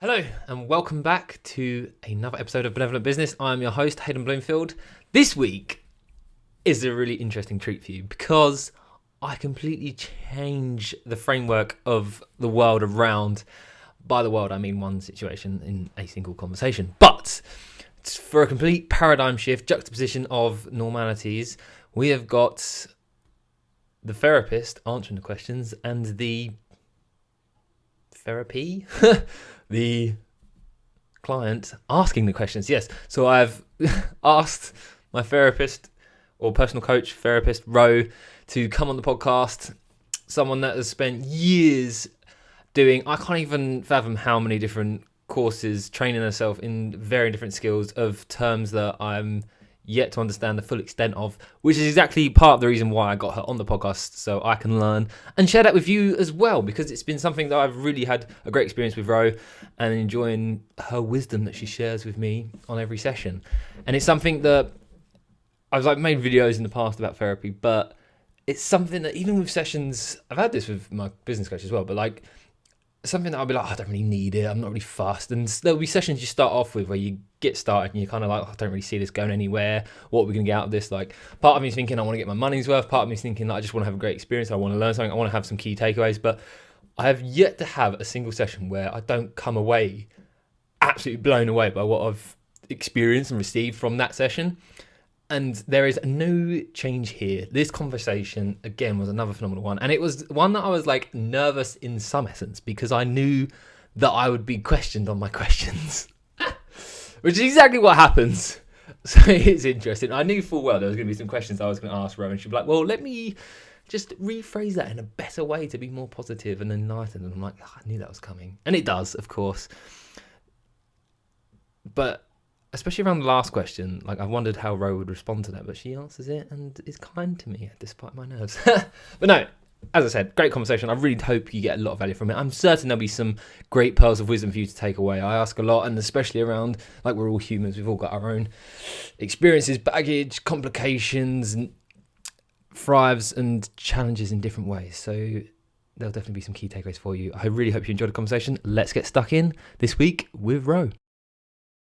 Hello and welcome back to another episode of Benevolent Business. I'm your host, Hayden Bloomfield. This week is a really interesting treat for you because I completely change the framework of the world around. By the world, I mean one situation in a single conversation. But for a complete paradigm shift, juxtaposition of normalities, we have got the therapist answering the questions and the therapy, the client asking the questions. Yes, so I've asked my therapist or personal coach, therapist, Ro, to come on the podcast. Someone that has spent years doing, I can't even fathom how many different courses, training herself in very different skills of terms that I'm yet to understand the full extent of, which is exactly part of the reason why I got her on the podcast, so I can learn and share that with you as well, because it's been something that I've really had a great experience with Ro and enjoying her wisdom that she shares with me on every session. And it's something that I've made videos in the past about therapy, but it's something that even with sessions, I've had this with my business coach as well, but something that I'll be like, I don't really need it, I'm not really fussed. And there'll be sessions you start off with where you get started and you're kind of like, I don't really see this going anywhere. What are we going to get out of this? Part of me is thinking I want to get my money's worth. Part of me is thinking I just want to have a great experience. I want to learn something. I want to have some key takeaways. But I have yet to have a single session where I don't come away absolutely blown away by what I've experienced and received from that session. And there is no change here. This conversation, again, was another phenomenal one. And it was one that I was nervous in some essence because I knew that I would be questioned on my questions, which is exactly what happens. So it's interesting. I knew full well there was going to be some questions I was going to ask Rowan. She'd be like, well, let me just rephrase that in a better way to be more positive and enlightened. And I'm like, I knew that was coming. And it does, of course. But especially around the last question, I wondered how Ro would respond to that, but she answers it and is kind to me despite my nerves. But no, as I said, great conversation. I really hope you get a lot of value from it. I'm certain there'll be some great pearls of wisdom for you to take away. I ask a lot, and especially around, we're all humans, we've all got our own experiences, baggage, complications, and thrives and challenges in different ways. So there'll definitely be some key takeaways for you. I really hope you enjoyed the conversation. Let's get stuck in this week with Ro.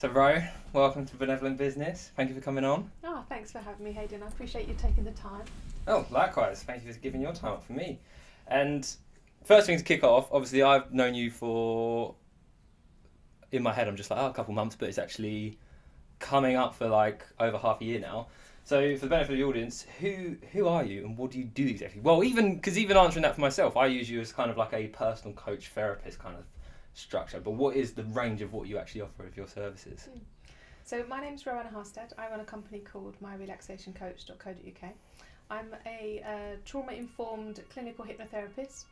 So Ro, welcome to Benevolent Business. Thank you for coming on. Oh, thanks for having me, Hayden. I appreciate you taking the time. Oh, likewise. Thank you for giving your time up for me. And first thing to kick off, obviously I've known you for, in my head I'm just a couple months, but it's actually coming up for over half a year now. So for the benefit of the audience, who are you and what do you do exactly? Well, even answering that for myself, I use you as kind of a personal coach therapist kind of structure, but what is the range of what you actually offer of your services? So my name's Roanna Harstad. I run a company called MyRelaxationCoach.co.uk. I'm a trauma-informed clinical hypnotherapist,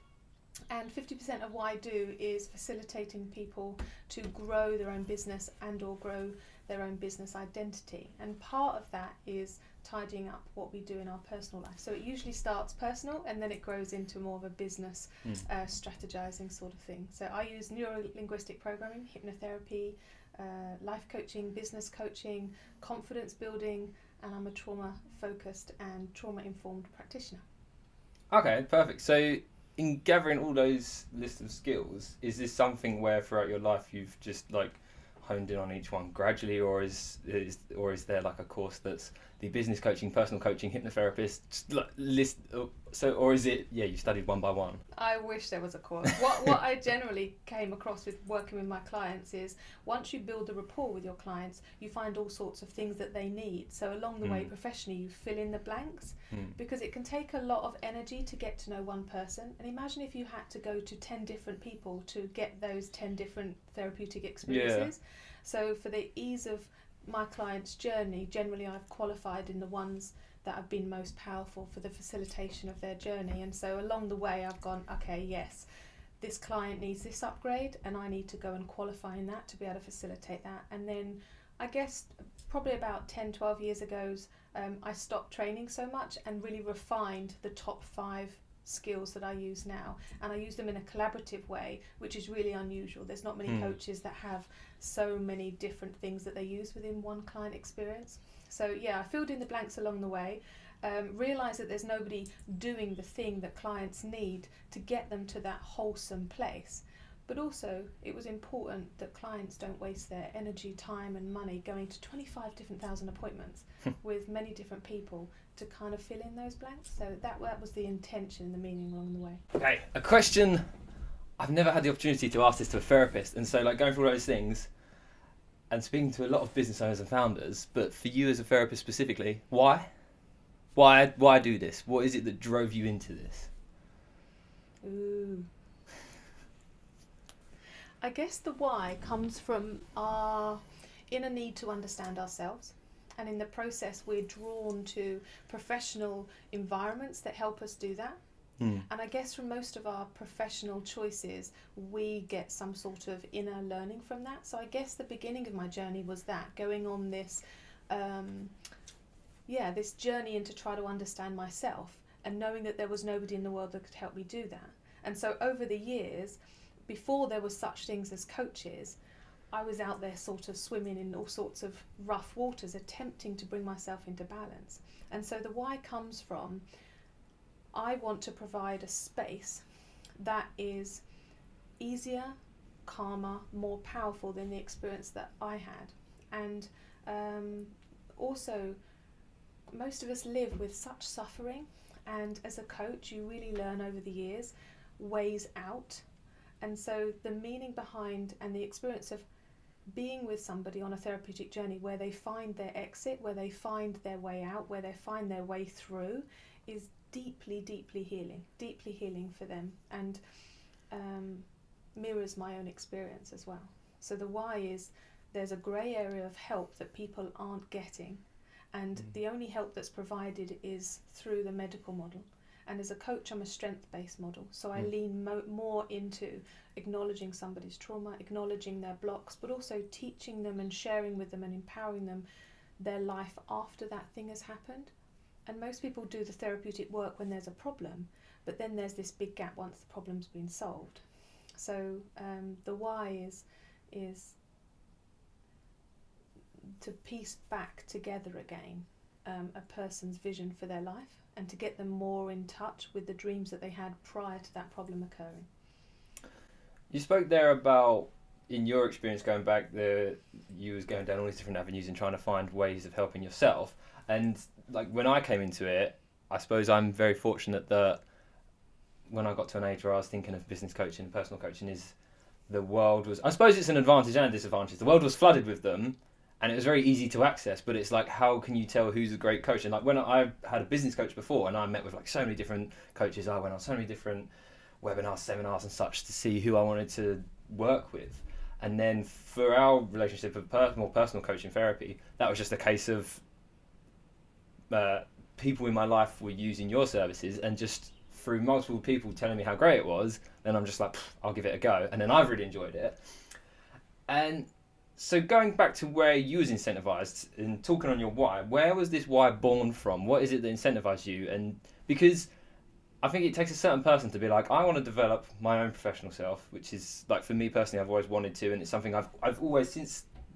and 50% of what I do is facilitating people to grow their own business and or grow their own business identity. And part of that is tidying up what we do in our personal life. So it usually starts personal and then it grows into more of a business strategizing sort of thing. So I use neuro-linguistic programming, hypnotherapy, life coaching, business coaching, confidence building, and I'm a trauma-focused and trauma-informed practitioner. Okay, perfect. So in gathering all those lists of skills, is this something where throughout your life you've just honed in on each one gradually, or is there a course that's the business coaching, personal coaching, hypnotherapist list? So, or is it you studied one by one? I wish there was a course. What I generally came across with working with my clients is once you build a rapport with your clients, you find all sorts of things that they need. So along the way, professionally, you fill in the blanks because it can take a lot of energy to get to know one person. And imagine if you had to go to 10 different people to get those 10 different therapeutic experiences. Yeah. So for the ease of my client's journey, generally I've qualified in the ones that have been most powerful for the facilitation of their journey. And so along the way I've gone, okay, yes, this client needs this upgrade and I need to go and qualify in that to be able to facilitate that. And then I guess probably about 10, 12 years ago, I stopped training so much and really refined the top 5 skills that I use now, and I use them in a collaborative way, which is really unusual. There's not many coaches that have so many different things that they use within one client experience. So I filled in the blanks along the way, realised that there's nobody doing the thing that clients need to get them to that wholesome place. But also, it was important that clients don't waste their energy, time and money going to 25 different thousand appointments with many different people to kind of fill in those blanks. So that was the intention and the meaning along the way. Okay, a question. I've never had the opportunity to ask this to a therapist, and so like going through all those things and speaking to a lot of business owners and founders, but for you as a therapist specifically, why? Why do this? What is it that drove you into this? Ooh. I guess the why comes from our inner need to understand ourselves, and in the process we're drawn to professional environments that help us do that. And I guess from most of our professional choices we get some sort of inner learning from that. So I guess the beginning of my journey was that, going on this this journey into try to understand myself, and knowing that there was nobody in the world that could help me do that. And so over the years, before there was such things as coaches, I was out there sort of swimming in all sorts of rough waters, attempting to bring myself into balance. And so the why comes from, I want to provide a space that is easier, calmer, more powerful than the experience that I had. And also, most of us live with such suffering, and as a coach you really learn over the years ways out. And so the meaning behind and the experience of being with somebody on a therapeutic journey where they find their exit, where they find their way out, where they find their way through, is deeply healing for them, and mirrors my own experience as well. So the why is, there's a grey area of help that people aren't getting, and the only help that's provided is through the medical model. And as a coach, I'm a strength-based model, so I lean more into acknowledging somebody's trauma, acknowledging their blocks, but also teaching them and sharing with them and empowering them their life after that thing has happened. And most people do the therapeutic work when there's a problem, but then there's this big gap once the problem's been solved. So the why is to piece back together again a person's vision for their life, and to get them more in touch with the dreams that they had prior to that problem occurring. You spoke there about, in your experience going back, you was going down all these different avenues and trying to find ways of helping yourself. And like when I came into it, I suppose I'm very fortunate that when I got to an age where I was thinking of business coaching and personal coaching, is the world was, I suppose it's an advantage and a disadvantage. The world was flooded with them, and it was very easy to access, but it's like, how can you tell who's a great coach? And like when I had a business coach before, and I met with like so many different coaches, I went on so many different webinars, seminars and such to see who I wanted to work with. And then for our relationship of more personal coaching therapy, that was just a case of people in my life were using your services, and just through multiple people telling me how great it was, then I'm just like, I'll give it a go. And then I've really enjoyed it. And so going back to where you was incentivized and talking on your why, where was this why born from? What is it that incentivized you? And because I think it takes a certain person to be like, I want to develop my own professional self, which is like, for me personally, I've always wanted to, and it's something I've always,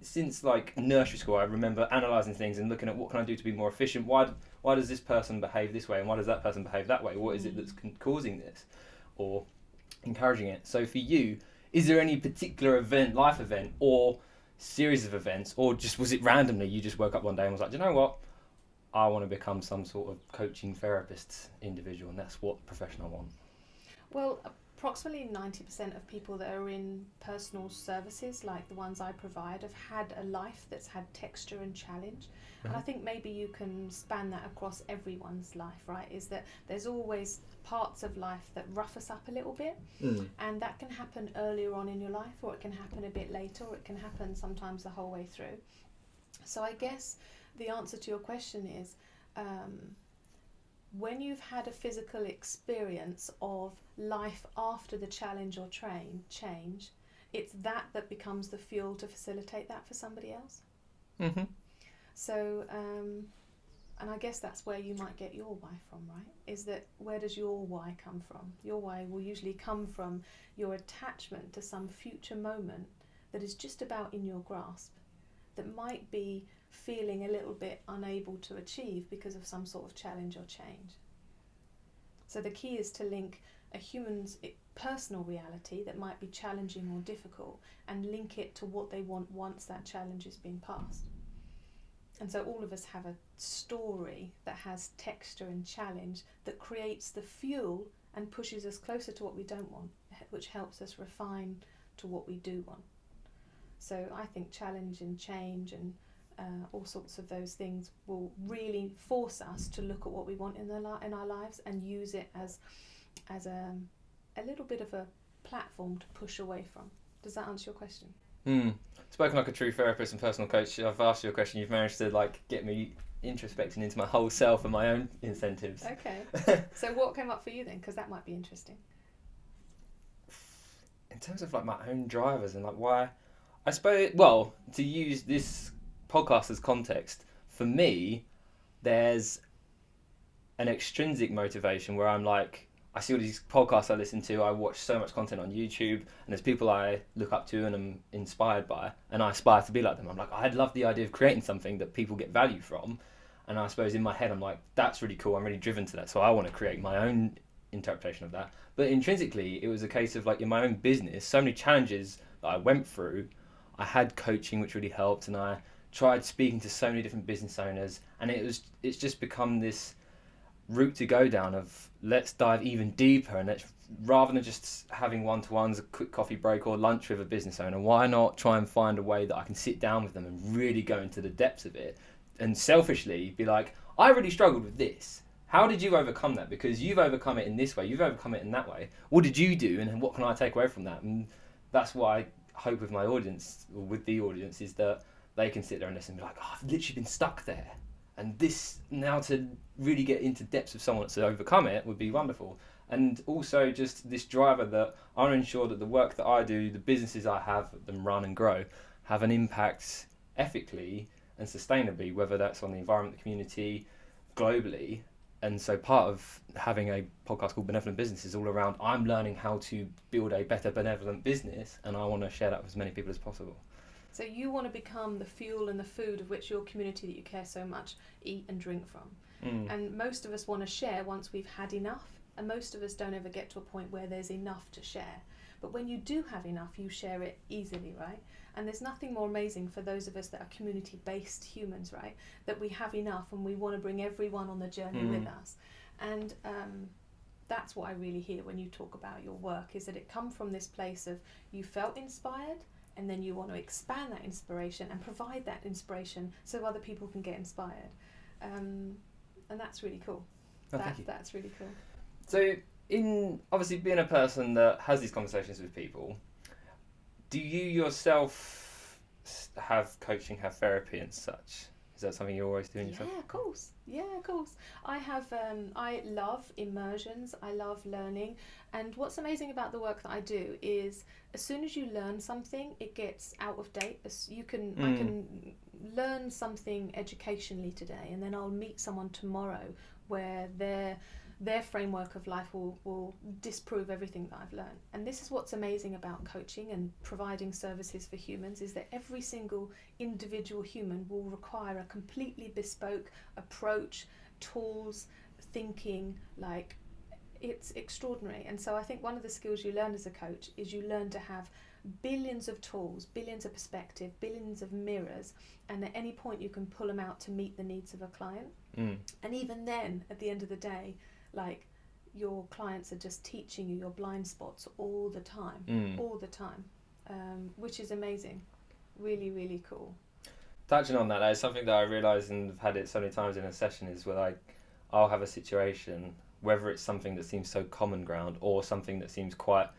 since like nursery school, I remember analysing things and looking at what can I do to be more efficient. Why does this person behave this way, and why does that person behave that way? What is it that's causing this or encouraging it? So for you, is there any particular event, life event, or series of events, or just was it randomly you just woke up one day and was like, do you know what, I want to become some sort of coaching therapist individual, and that's what profession I want? Well, approximately 90% of people that are in personal services like the ones I provide have had a life that's had texture and challenge. And I think maybe you can span that across everyone's life, right? Is that there's always parts of life that rough us up a little bit, and that can happen earlier on in your life, or it can happen a bit later, or it can happen sometimes the whole way through. So I guess the answer to your question is, when you've had a physical experience of life after the challenge or change, it's that becomes the fuel to facilitate that for somebody else. So, and I guess that's where you might get your why from, right? Is that, where does your why come from? Your why will usually come from your attachment to some future moment that is just about in your grasp, that might be feeling a little bit unable to achieve because of some sort of challenge or change. So the key is to link a human's personal reality that might be challenging or difficult and link it to what they want once that challenge has been passed. And so all of us have a story that has texture and challenge that creates the fuel and pushes us closer to what we don't want, which helps us refine to what we do want. So I think challenge and change and all sorts of those things will really force us to look at what we want in our lives and use it as a little bit of a platform to push away from. Does that answer your question? Spoken like a true therapist and personal coach, I've asked you a question. You've managed to get me introspecting into my whole self and my own incentives. Okay. So what came up for you then? Because that might be interesting. In terms of my own drivers and why, I suppose, well, to use this podcast as context, for me, there's an extrinsic motivation where I'm I see all these podcasts I listen to, I watch so much content on YouTube, and there's people I look up to and I'm inspired by, and I aspire to be like them. I'm I'd love the idea of creating something that people get value from, and I suppose in my head I'm that's really cool, I'm really driven to that, so I want to create my own interpretation of that. But intrinsically, it was a case of in my own business, so many challenges that I went through. I had coaching which really helped, and I tried speaking to so many different business owners, and it's just become this route to go down of let's dive even deeper, and let's, rather than just having one-to-ones, a quick coffee break or lunch with a business owner, why not try and find a way that I can sit down with them and really go into the depths of it and selfishly be I really struggled with this. How did you overcome that? Because you've overcome it in this way, you've overcome it in that way. What did you do, and what can I take away from that? And that's what I hope with my audience, or with the audience, is that they can sit there and listen and be I've literally been stuck there. And this, now to really get into depths of someone to overcome it would be wonderful. And also just this driver that I want to ensure that the work that I do, the businesses I have them run and grow, have an impact ethically and sustainably, whether that's on the environment, the community, globally. And so part of having a podcast called Benevolent Business is all around I'm learning how to build a better benevolent business, and I want to share that with as many people as possible. So you want to become the fuel and the food of which your community that you care so much eat and drink from. And most of us want to share once we've had enough, and most of us don't ever get to a point where there's enough to share. But when you do have enough, you share it easily, right? And there's nothing more amazing for those of us that are community-based humans, right? That we have enough and we want to bring everyone on the journey with us. And that's what I really hear when you talk about your work, is that it comes from this place of you felt inspired, and then you want to expand that inspiration and provide that inspiration so other people can get inspired. And that's really cool. That's really cool. So, in obviously being a person that has these conversations with people, do you yourself have coaching, have therapy and such? Is that something you're always doing yourself? Yeah, of course. I have. I love immersions. I love learning. And what's amazing about the work that I do is, as soon as you learn something, it gets out of date. I can learn something educationally today, and then I'll meet someone tomorrow where their framework of life will disprove everything that I've learned. And this is what's amazing about coaching and providing services for humans, is that every single individual human will require a completely bespoke approach, tools, thinking. It's extraordinary. And so I think one of the skills you learn as a coach is you learn to have billions of tools, billions of perspective, billions of mirrors, and at any point you can pull them out to meet the needs of a client. And even then, at the end of the day, your clients are just teaching you your blind spots all the time, which is amazing. Really, really cool. Touching on that is something that I realise, and I've had it so many times in a session, is where I'll have a situation, whether it's something that seems so common ground or something that seems quite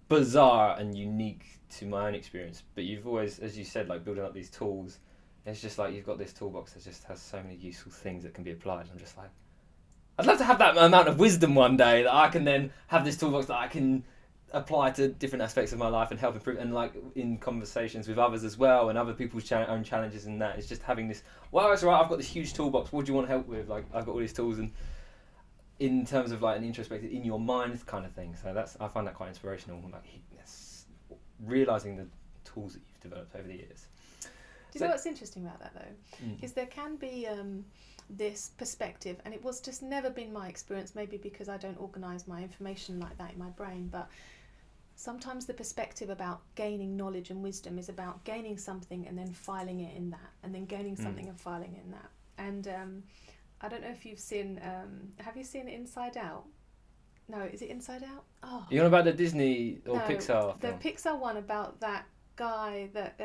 bizarre and unique to my own experience, but you've always, as you said, building up these tools, it's just you've got this toolbox that just has so many useful things that can be applied. I'm just I'd love to have that amount of wisdom one day, that I can then have this toolbox that I can apply to different aspects of my life and help improve, and in conversations with others as well, and other people's own challenges, and that it's just having this, well, it's all right, I've got this huge toolbox, what do you want help with? I've got all these tools, and in terms of an introspective, in your mind kind of thing. So I find that quite inspirational, realising the tools that you've developed over the years. Do you know what's interesting about that though? Is there can be this perspective, and it was just never been my experience, maybe because I don't organise my information like that in my brain, but sometimes the perspective about gaining knowledge and wisdom is about gaining something and then filing it in that, and then gaining something and filing it in that. And I don't know if you've seen, have you seen Inside Out? No, is it Inside Out? Oh, You're on about the Disney or no, Pixar the film? Pixar one about that guy that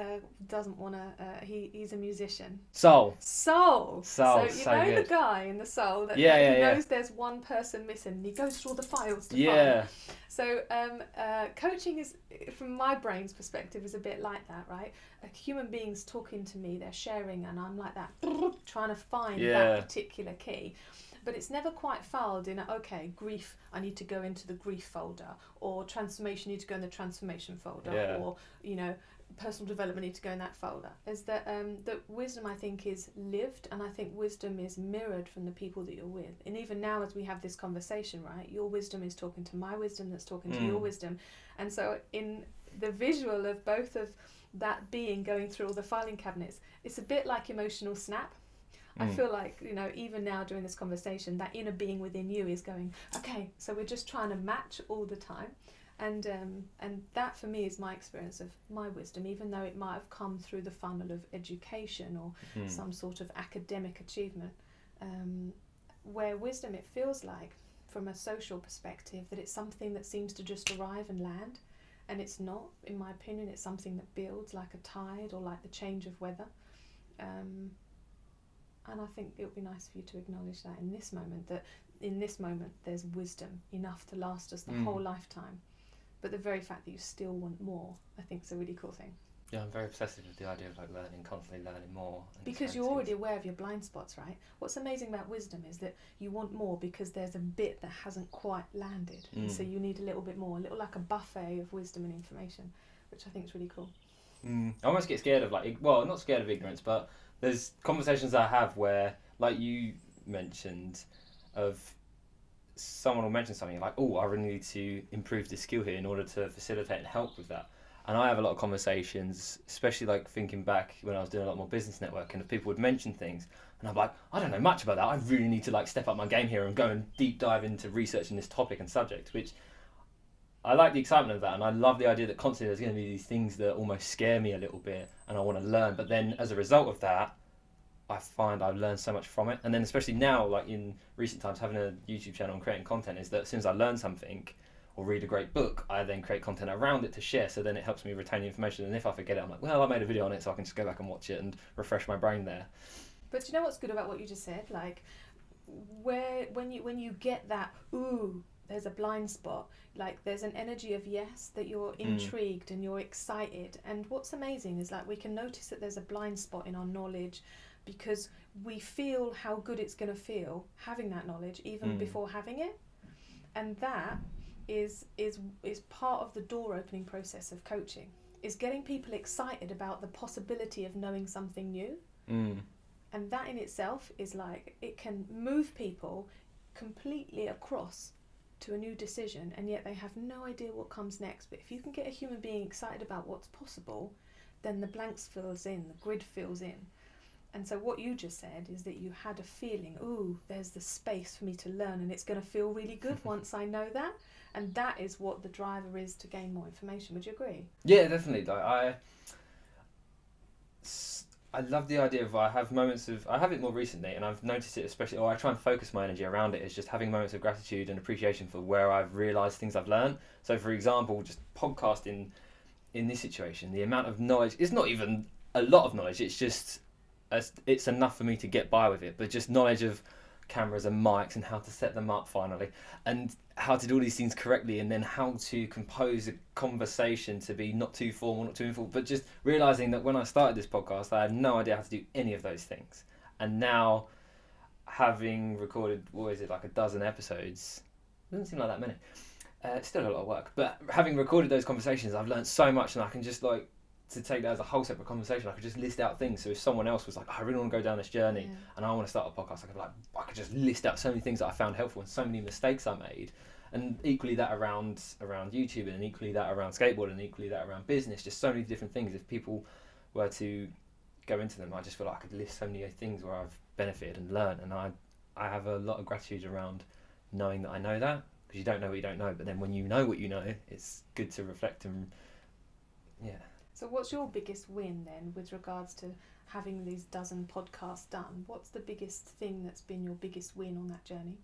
doesn't want to, he's a musician. Soul. So so you know good. the guy in the Soul that Yeah, he yeah. knows there's one person missing, and he goes through all the files to Yeah. find. So coaching is, from my brain's perspective, is a bit like that, right? A human being's talking to me, they're sharing, and I'm like that, trying to find that particular key. But it's never quite filed in, okay, grief, I need to go into the grief folder, or transformation, I need to go in the transformation folder, or, you know, personal development, need to go in that folder. Is that wisdom, I think, is lived, and I think wisdom is mirrored from the people that you're with. And even now, as we have this conversation, right, your wisdom is talking to my wisdom, that's talking to your wisdom. And so in the visual of both of that being going through all the filing cabinets, it's a bit like emotional snap. I feel like, you know, even now during this conversation, that inner being within you is going, okay, so we're just trying to match all the time. And that for me is my experience of my wisdom, even though it might have come through the funnel of education or some sort of academic achievement. Where wisdom, it feels like, from a social perspective, that it's something that seems to just arrive and land. And it's not, in my opinion, it's something that builds like a tide or like the change of weather. And I think it would be nice for you to acknowledge that in this moment there's wisdom enough to last us the whole lifetime. But the very fact that you still want more, I think, is a really cool thing. Yeah, I'm very obsessive with the idea of like constantly learning more. Because you're already aware of your blind spots, right? What's amazing about wisdom is that you want more because there's a bit that hasn't quite landed. And so you need a little bit more, a little like a buffet of wisdom and information, which I think is really cool. I almost get scared of not scared of ignorance, but there's conversations I have where, like you mentioned, of someone will mention something like, oh, I really need to improve this skill here in order to facilitate and help with that. And I have a lot of conversations, especially like thinking back when I was doing a lot more business networking, if people would mention things, and I'm like, I don't know much about that. I really need to like step up my game here and go and deep dive into researching this topic and subject, which I like the excitement of that, and I love the idea that constantly there's going to be these things that almost scare me a little bit, and I want to learn. But then, as a result of that, I find I've learned so much from it. And then, especially now, like in recent times, having a YouTube channel and creating content, is that as soon as I learn something or read a great book, I then create content around it to share. So then it helps me retain the information. And if I forget it, I'm like, well, I made a video on it, so I can just go back and watch it and refresh my brain there. But do you know what's good about what you just said? Like, when you get that, ooh, there's a blind spot, like there's an energy of yes, that you're intrigued and you're excited. And what's amazing is like we can notice that there's a blind spot in our knowledge because we feel how good it's going to feel having that knowledge even before having it. And that is part of the door opening process of coaching, is getting people excited about the possibility of knowing something new. And that in itself is like, it can move people completely across to a new decision, and yet they have no idea what comes next. But if you can get a human being excited about what's possible, then the blanks fills in, the grid fills in. And so what you just said is that you had a feeling, ooh, there's the space for me to learn, and it's going to feel really good once I know that. And that is what the driver is to gain more information. Would you agree? Yeah, definitely. Like, I love the idea of, I have it more recently, and I've noticed it especially, or I try and focus my energy around it, is just having moments of gratitude and appreciation for where I've realised things I've learned. So for example, just podcasting in this situation, the amount of knowledge, it's not even a lot of knowledge, it's just, it's enough for me to get by with it, but just knowledge of cameras and mics and how to set them up finally, and how to do all these things correctly, and then how to compose a conversation to be not too formal, not too informal, but just realising that when I started this podcast I had no idea how to do any of those things. And now, having recorded, what is it, like a dozen episodes, doesn't seem like that many, it's still a lot of work, but having recorded those conversations I've learned so much, and I can just like, to take that as a whole separate conversation, I could just list out things. So if someone else was like, I really want to go down this journey and I want to start a podcast, I could just list out so many things that I found helpful and so many mistakes I made. And equally that around YouTube, and equally that around skateboarding, and equally that around business, just so many different things. If people were to go into them, I just feel like I could list so many things where I've benefited and learned, and I have a lot of gratitude around knowing that I know that, because you don't know what you don't know, but then when you know what you know, it's good to reflect and So what's your biggest win then with regards to having these dozen podcasts done? What's the biggest thing that's been your biggest win on that journey?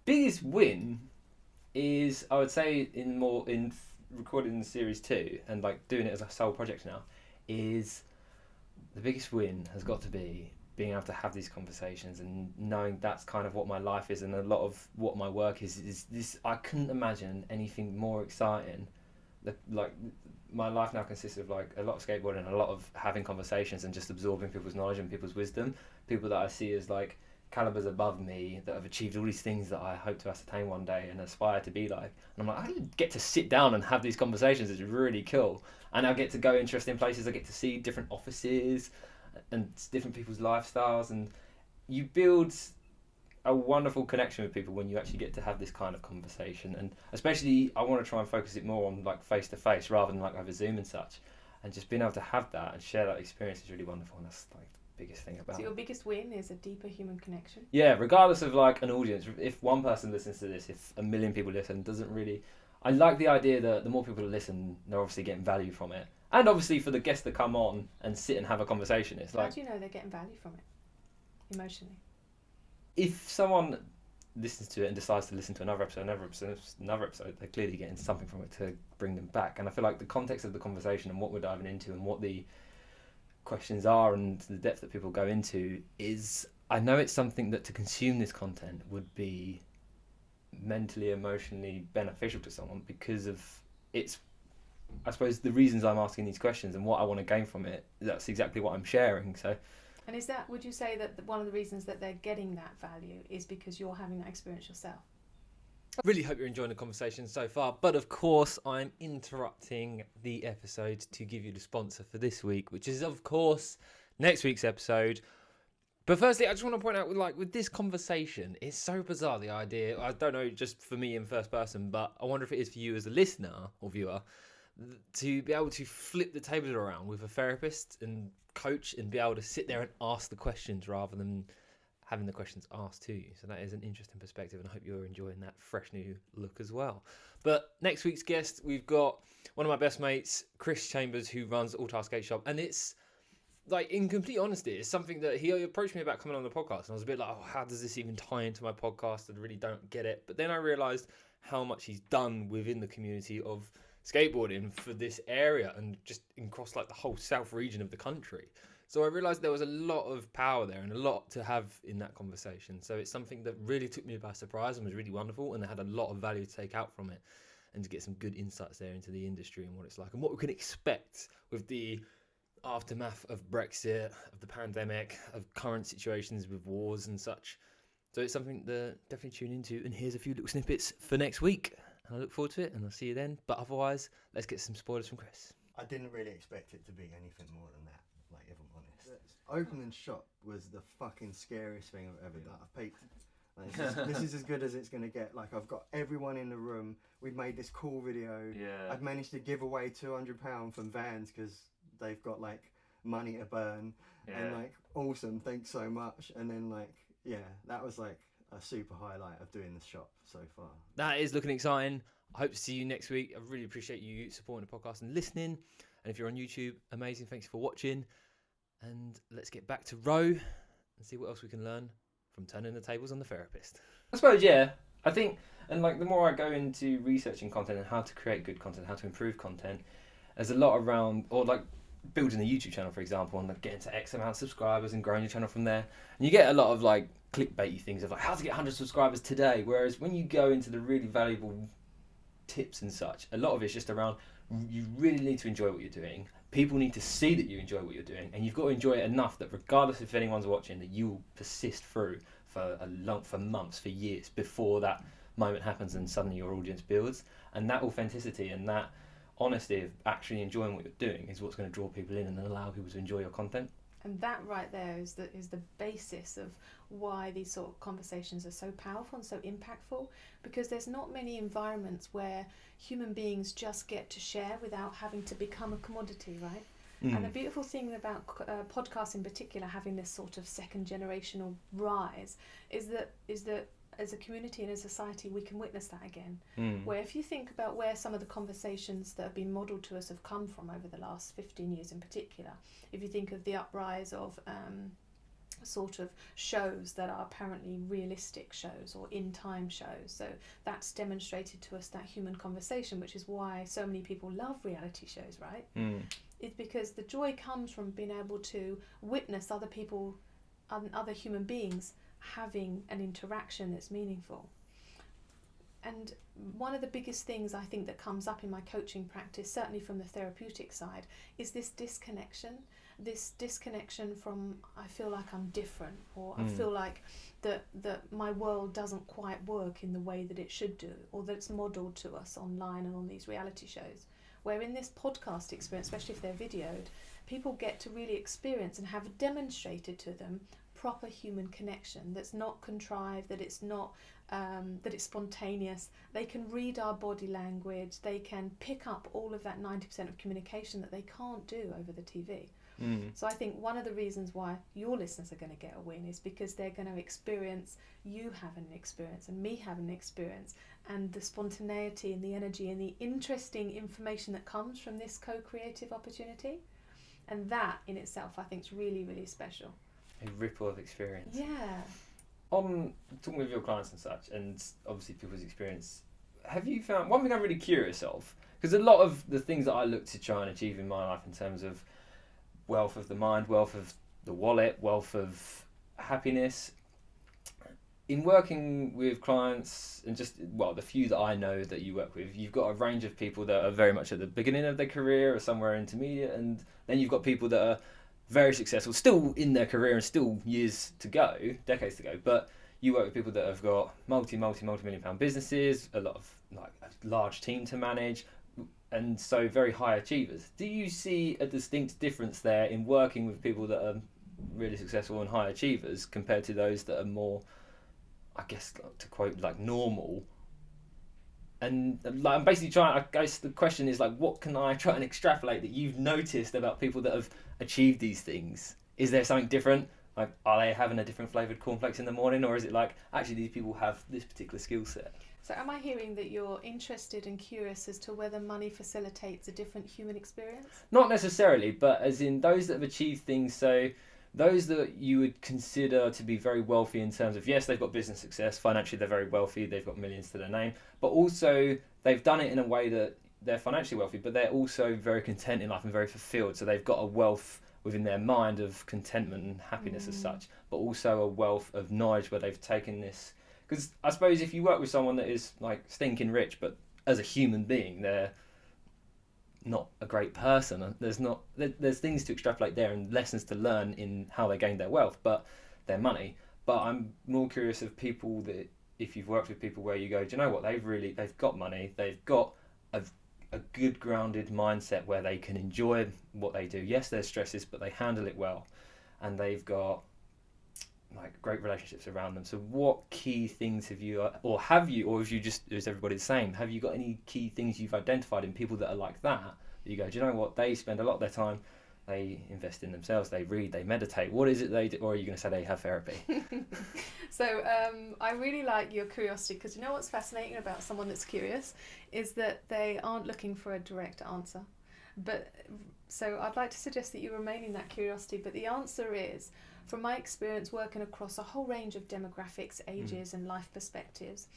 Biggest win is, I would say, in recording the series 2 and like doing it as a sole project now, is the biggest win has got to be being able to have these conversations and knowing that's kind of what my life is, and a lot of what my work is this. I couldn't imagine anything more exciting. Like my life now consists of like a lot of skateboarding and a lot of having conversations and just absorbing people's knowledge and people's wisdom, people that I see as like calibers above me that have achieved all these things that I hope to ascertain one day and aspire to be like. And I'm like, I get to sit down and have these conversations. It's really cool. And I get to go interesting places. I get to see different offices and different people's lifestyles, and you build a wonderful connection with people when you actually get to have this kind of conversation. And especially I want to try and focus it more on like face to face rather than like over Zoom and such, and just being able to have that and share that experience is really wonderful, and that's like the biggest thing about it. So your biggest win is a deeper human connection? Yeah, regardless of like an audience, if one person listens to this, if a million people listen, doesn't really, I like the idea that the more people that listen, they're obviously getting value from it. And obviously for the guests that come on and sit and have a conversation, it's like, how do you know they're getting value from it emotionally? If someone listens to it and decides to listen to another episode, they're clearly getting something from it to bring them back. And I feel like the context of the conversation and what we're diving into and what the questions are and the depth that people go into is, I know it's something that to consume this content would be mentally, emotionally beneficial to someone, because of its, I suppose, the reasons I'm asking these questions and what I want to gain from it. That's exactly what I'm sharing. So. And is that, would you say that one of the reasons that they're getting that value is because you're having that experience yourself? I really hope you're enjoying the conversation so far, but of course I'm interrupting the episode to give you the sponsor for this week, which is of course next week's episode. But firstly, I just want to point out, with this conversation, it's so bizarre, the idea. I don't know, just for me in first person, but I wonder if it is for you as a listener or viewer, to be able to flip the tables around with a therapist and coach and be able to sit there and ask the questions rather than having the questions asked to you. So that is an interesting perspective, and I hope you're enjoying that fresh new look as well. But next week's guest, we've got one of my best mates, Chris Chambers, who runs All Task Skate Shop, and it's like, in complete honesty, it's something that he approached me about coming on the podcast, and I was a bit like, oh, how does this even tie into my podcast? I really don't get it. But then I realised how much he's done within the community of skateboarding for this area and just across like the whole south region of the country. So I realised there was a lot of power there and a lot to have in that conversation. So it's something that really took me by surprise and was really wonderful, and I had a lot of value to take out from it and to get some good insights there into the industry and what it's like and what we can expect with the aftermath of Brexit, of the pandemic, of current situations with wars and such. So it's something that definitely tune into, and here's a few little snippets for next week. And I look forward to it, and I'll see you then. But otherwise, let's get some spoilers from Chris. I didn't really expect it to be anything more than that, like, if I'm honest. Opening shop was the fucking scariest thing I've ever done. I peaked. Like, this is as good as it's going to get. Like, I've got everyone in the room. We've made this cool video. Yeah. I've managed to give away £200 from Vans because they've got, like, money to burn. Yeah. And, like, awesome, thanks so much. And then, like, yeah, that was, like, a super highlight of doing the shop so far. That is looking exciting. I hope to see you next week. I really appreciate you supporting the podcast and listening. And if you're on YouTube, amazing. Thanks for watching. And let's get back to Row and see what else we can learn from turning the tables on the therapist. I suppose, yeah. I think, and like the more I go into researching content and how to create good content, how to improve content, there's a lot around, or like building a YouTube channel, for example, and like getting to X amount of subscribers and growing your channel from there. And you get a lot of like clickbaity things of like how to get 100 subscribers today. Whereas when you go into the really valuable tips and such, a lot of it's just around, you really need to enjoy what you're doing. People need to see that you enjoy what you're doing, and you've got to enjoy it enough that regardless if anyone's watching, that you will persist through for months, for years before that moment happens and suddenly your audience builds. And that authenticity and that honesty of actually enjoying what you're doing is what's going to draw people in and allow people to enjoy your content. And that right there is the basis of why these sort of conversations are so powerful and so impactful, because there's not many environments where human beings just get to share without having to become a commodity, right? And the beautiful thing about podcasts in particular having this sort of second generational rise is that as a community and a society we can witness that again. Where if you think about where some of the conversations that have been modelled to us have come from over the last 15 years in particular, if you think of the uprise of sort of shows that are apparently realistic shows or in time shows, so that's demonstrated to us that human conversation, which is why so many people love reality shows, right? It's because the joy comes from being able to witness other people and other human beings having an interaction that's meaningful. And one of the biggest things I think that comes up in my coaching practice, certainly from the therapeutic side, is this disconnection from I feel like I'm different, or I feel like that my world doesn't quite work in the way that it should do, or that it's modelled to us online and on these reality shows. Where in this podcast experience, especially if they're videoed, people get to really experience and have demonstrated to them proper human connection that's not contrived, that it's not that it's spontaneous. They can read our body language, they can pick up all of that 90% of communication that they can't do over the TV. So I think one of the reasons why your listeners are going to get a win is because they're going to experience you having an experience and me having an experience, and the spontaneity and the energy and the interesting information that comes from this co-creative opportunity. And that in itself I think is really, really special. A ripple of experience. Yeah. On talking with your clients and such, and obviously people's experience, have you found, one thing I'm really curious of, because a lot of the things that I look to try and achieve in my life in terms of wealth of the mind, wealth of the wallet, wealth of happiness, in working with clients and just, well, the few that I know that you work with, you've got a range of people that are very much at the beginning of their career or somewhere intermediate, and then you've got people that are very successful, still in their career and still years to go, decades to go, but you work with people that have got multi-million pound businesses, a lot of like a large team to manage, and so very high achievers. Do you see a distinct difference there in working with people that are really successful and high achievers compared to those that are more, I guess, to quote, like normal? And like, I'm basically trying, I guess the question is like, what can I try and extrapolate that you've noticed about people that have achieved these things? Is there something different? Like, are they having a different flavoured cornflakes in the morning, or is it like, actually these people have this particular skill set? So am I hearing that you're interested and curious as to whether money facilitates a different human experience? Not necessarily, but as in those that have achieved things, so those that you would consider to be very wealthy in terms of, yes, they've got business success, financially they're very wealthy, they've got millions to their name, but also they've done it in a way that they're financially wealthy, but they're also very content in life and very fulfilled. So they've got a wealth within their mind of contentment and happiness as such, but also a wealth of knowledge where they've taken this. Because I suppose if you work with someone that is like stinking rich, but as a human being, they're not a great person. There's things to extrapolate there and lessons to learn in how they gained their wealth, but their money. But I'm more curious of people that, if you've worked with people where you go, do you know what, they've got money, they've got a good grounded mindset where they can enjoy what they do. Yes, there's stresses, but they handle it well, and they've got like great relationships around them. So what key things have you, or is you just, is everybody the same? Have you got any key things you've identified in people that are like that you go, do you know what, they spend a lot of their time, they invest in themselves, they read, they meditate. What is it they do? Or are you going to say they have therapy? So I really like your curiosity, because you know what's fascinating about someone that's curious is that they aren't looking for a direct answer. But so I'd like to suggest that you remain in that curiosity, but the answer is, from my experience working across a whole range of demographics, ages and life perspectives,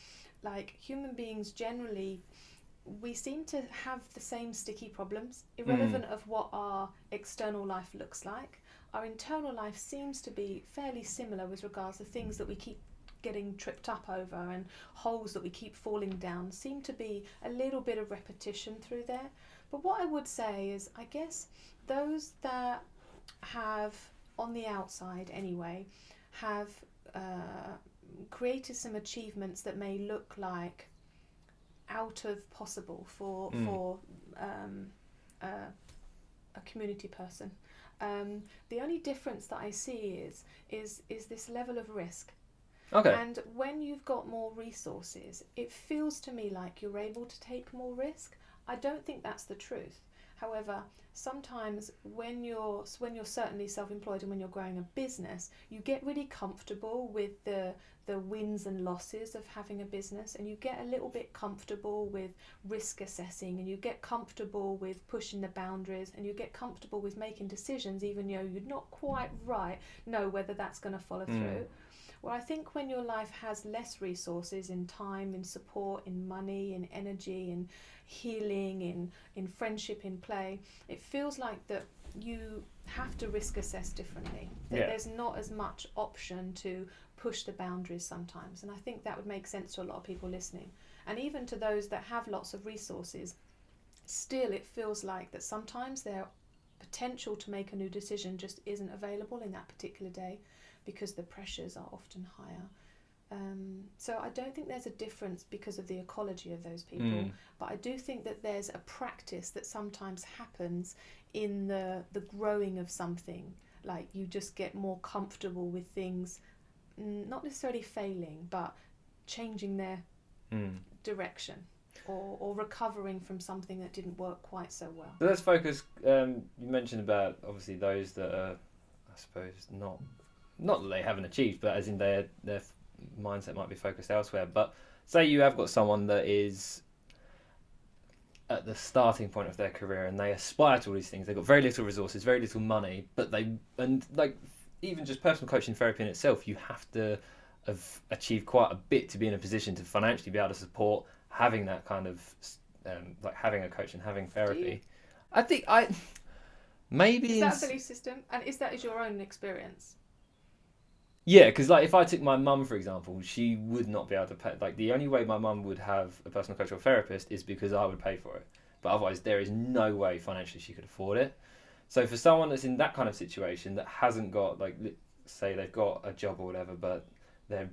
like human beings generally, we seem to have the same sticky problems, irrelevant of what our external life looks like. Our internal life seems to be fairly similar with regards to things that we keep getting tripped up over, and holes that we keep falling down seem to be a little bit of repetition through there. But what I would say is, I guess those that have, on the outside anyway, have created some achievements that may look like out of possible for a community person. The only difference that I see is this level of risk. Okay. And when you've got more resources, it feels to me like you're able to take more risk. I don't think that's the truth. However, sometimes when you're certainly self-employed and when you're growing a business, you get really comfortable with the wins and losses of having a business, and you get a little bit comfortable with risk assessing, and you get comfortable with pushing the boundaries, and you get comfortable with making decisions even though you're not quite know whether that's going to follow through. Well, I think when your life has less resources in time, in support, in money, in energy, in healing, in friendship, in play, it feels like that you have to risk assess differently. That there's not as much option to push the boundaries sometimes. And I think that would make sense to a lot of people listening. And even to those that have lots of resources, still it feels like that sometimes their potential to make a new decision just isn't available in that particular day, because the pressures are often higher. So I don't think there's a difference because of the ecology of those people, but I do think that there's a practice that sometimes happens in the growing of something. Like you just get more comfortable with things, not necessarily failing, but changing their direction or recovering from something that didn't work quite so well. So let's focus, you mentioned about obviously those that are, I suppose, not that they haven't achieved, but as in their mindset might be focused elsewhere. But say you have got someone that is at the starting point of their career and they aspire to all these things. They've got very little resources, very little money, but even just personal coaching therapy in itself, you have to have achieved quite a bit to be in a position to financially be able to support having that kind of having a coach and having therapy. I think maybe is that a belief system, and is your own experience? Yeah, because if I took my mum, for example, she would not be able to pay. The only way my mum would have a personal coach or therapist is because I would pay for it. But otherwise, there is no way financially she could afford it. So for someone that's in that kind of situation that hasn't got, say they've got a job or whatever, but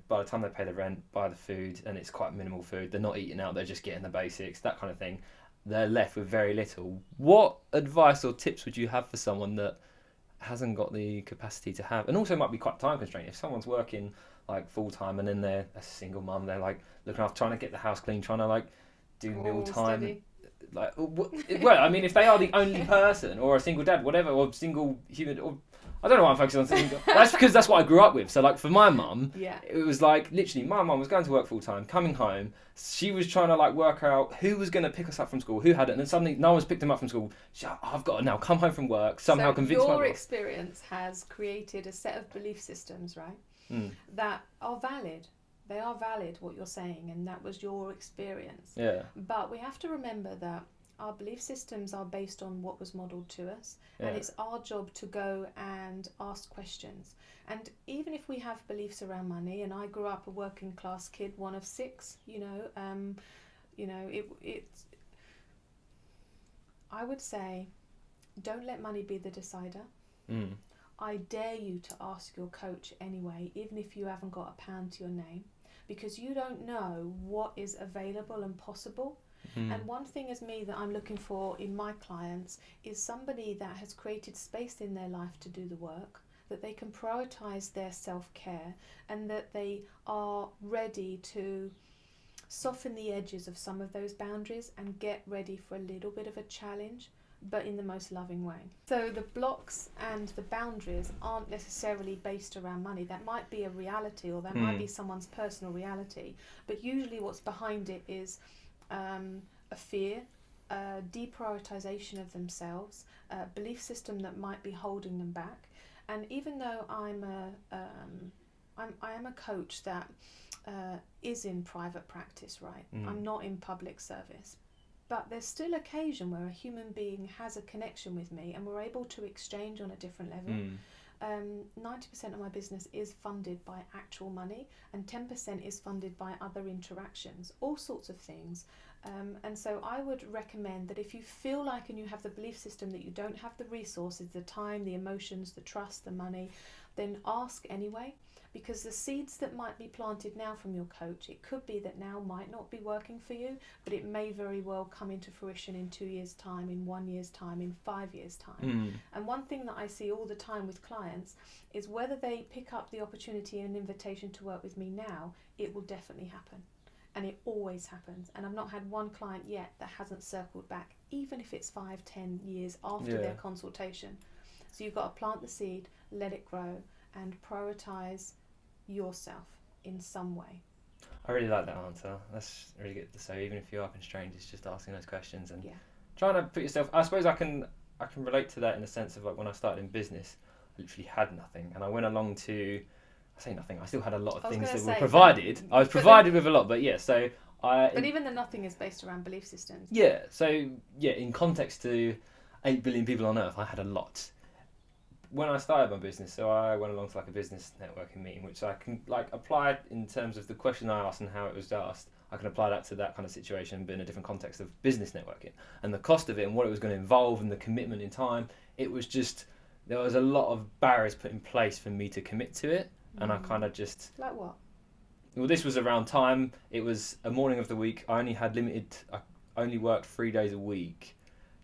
by the time they pay the rent, buy the food, and it's quite minimal food, they're not eating out, they're just getting the basics, that kind of thing, they're left with very little. What advice or tips would you have for someone that hasn't got the capacity to have, and also might be quite time constrained? If someone's working full time and then they're a single mum, they're looking after, trying to get the house clean, trying to do meal time. Steady. Well, I mean, if they are the only person, or a single dad, whatever, or single human, or I don't know why I'm focusing on single. That's because that's what I grew up with. So for my mum, it was literally my mum was going to work full time, coming home. She was trying to work out who was going to pick us up from school, who had it, and then suddenly no one's picked them up from school. I've got to now come home from work, somehow convince my boss. Your experience has created a set of belief systems, right? That are valid. They are valid, what you're saying, and that was your experience. Yeah. But we have to remember that our belief systems are based on what was modelled to us, and it's our job to go and ask questions. And even if we have beliefs around money, and I grew up a working class kid, one of 6, I would say, don't let money be the decider. I dare you to ask your coach anyway, even if you haven't got a pound to your name, because you don't know what is available and possible. And one thing as me that I'm looking for in my clients is somebody that has created space in their life to do the work, that they can prioritise their self-care, and that they are ready to soften the edges of some of those boundaries and get ready for a little bit of a challenge, but in the most loving way. So the blocks and the boundaries aren't necessarily based around money. That might be a reality, or that might be someone's personal reality, but usually what's behind it is a fear, a deprioritization of themselves, a belief system that might be holding them back. And even though I am a coach that is in private practice, right? I'm not in public service. But there's still occasion where a human being has a connection with me and we're able to exchange on a different level. 90% of my business is funded by actual money, and 10% is funded by other interactions, all sorts of things. And so I would recommend that if you feel like, and you have the belief system that you don't have the resources, the time, the emotions, the trust, the money, then ask anyway. Because the seeds that might be planted now from your coach, it could be that now might not be working for you, but it may very well come into fruition in 2 years' time, in 1 year's time, in 5 years' time. And one thing that I see all the time with clients is whether they pick up the opportunity and invitation to work with me now, it will definitely happen. And it always happens. And I've not had one client yet that hasn't circled back, even if it's 5-10 years after their consultation. So you've got to plant the seed, let it grow, and prioritise yourself in some way. I really like that answer. That's really good. So even if you are constrained, it's just asking those questions and trying to put yourself. I suppose I can relate to that in the sense of like when I started in business, I literally had nothing, and I went along to. I say nothing. I still had a lot of things that were provided. I was provided with a lot, but yeah. So But even the nothing is based around belief systems. Yeah. So yeah, in context to 8 billion people on Earth, I had a lot. When I started my business, so I went along to like a business networking meeting, which I can like apply in terms of the question I asked and how it was asked. I can apply that to that kind of situation, but in a different context of business networking and the cost of it and what it was going to involve and the commitment in time. It was just there was a lot of barriers put in place for me to commit to it, and I kind of just like what? Well, this was around time. It was a morning of the week. I only worked 3 days a week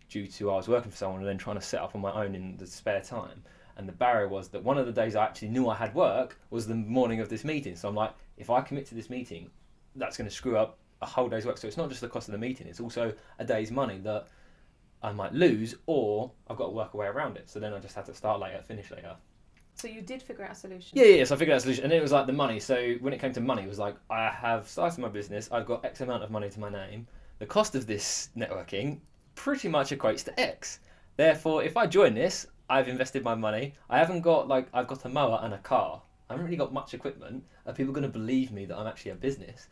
due to I was working for someone and then trying to set up on my own in the spare time. And the barrier was that one of the days I actually knew I had work was the morning of this meeting. So I'm like, if I commit to this meeting, that's going to screw up a whole day's work. So it's not just the cost of the meeting, it's also a day's money that I might lose, or I've got to work a way around it. So then I just had to start later, finish later. So you did figure out a solution? Yeah, so I figured out a solution. And then it was like the money. So when it came to money, it was like, I have started my business, I've got X amount of money to my name. The cost of this networking pretty much equates to X. Therefore, if I join this, I've invested my money. I've got a mower and a car. I haven't really got much equipment. Are people going to believe me that I'm actually a business?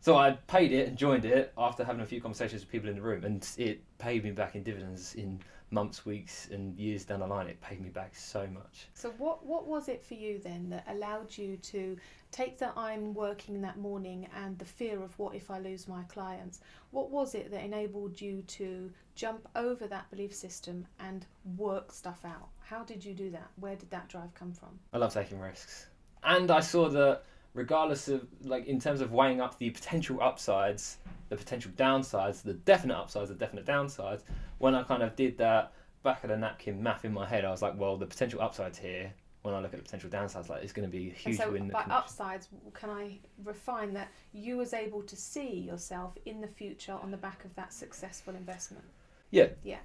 So I paid it and joined it after having a few conversations with people in the room, and it paid me back in dividends in months, weeks, and years down the line. It paid me back so much. So what was it for you then that allowed you to take the I'm working that morning and the fear of what if I lose my clients? What was it that enabled you to jump over that belief system and work stuff out? How did you do that? Where did that drive come from? I love taking risks. And I saw that regardless of, like, in terms of weighing up the potential upsides, the potential downsides, the definite upsides, the definite downsides, when I kind of did that back of the napkin math in my head, I was like, well, the potential upsides here, when I look at the potential downsides, like, it's going to be a huge win. And so by upsides, can I refine that you was able to see yourself in the future on the back of that successful investment? Yeah. Yeah.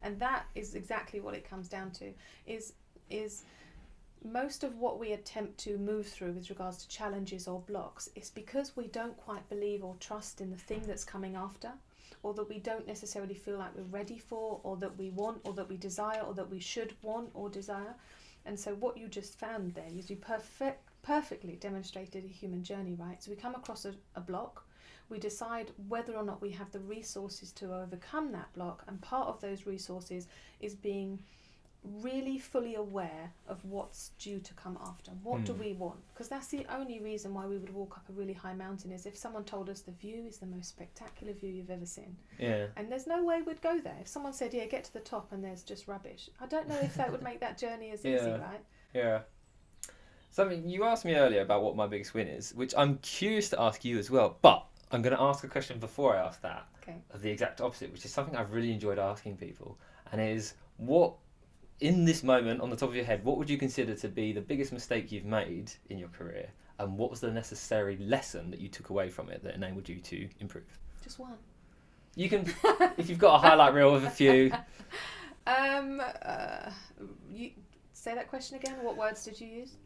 And that is exactly what it comes down to, is most of what we attempt to move through with regards to challenges or blocks is because we don't quite believe or trust in the thing that's coming after, or that we don't necessarily feel like we're ready for, or that we want, or that we desire, or that we should want or desire. And so what you just found there is you perfectly demonstrated a human journey, right? So we come across a block, we decide whether or not we have the resources to overcome that block, and part of those resources is being really fully aware of what's due to come after. What do we want? Because that's the only reason why we would walk up a really high mountain, is if someone told us the view is the most spectacular view you've ever seen. Yeah. And there's no way we'd go there. If someone said, yeah, get to the top and there's just rubbish, I don't know if that would make that journey as easy, right? Yeah. Something you asked me earlier about what my biggest win is, which I'm curious to ask you as well, but I'm going to ask a question before I ask that, of the exact opposite, which is something I've really enjoyed asking people, and is what, in this moment, on the top of your head, what would you consider to be the biggest mistake you've made in your career, and what was the necessary lesson that you took away from it that enabled you to improve? Just one. You can, if you've got a highlight reel of a few. You say that question again. What words did you use?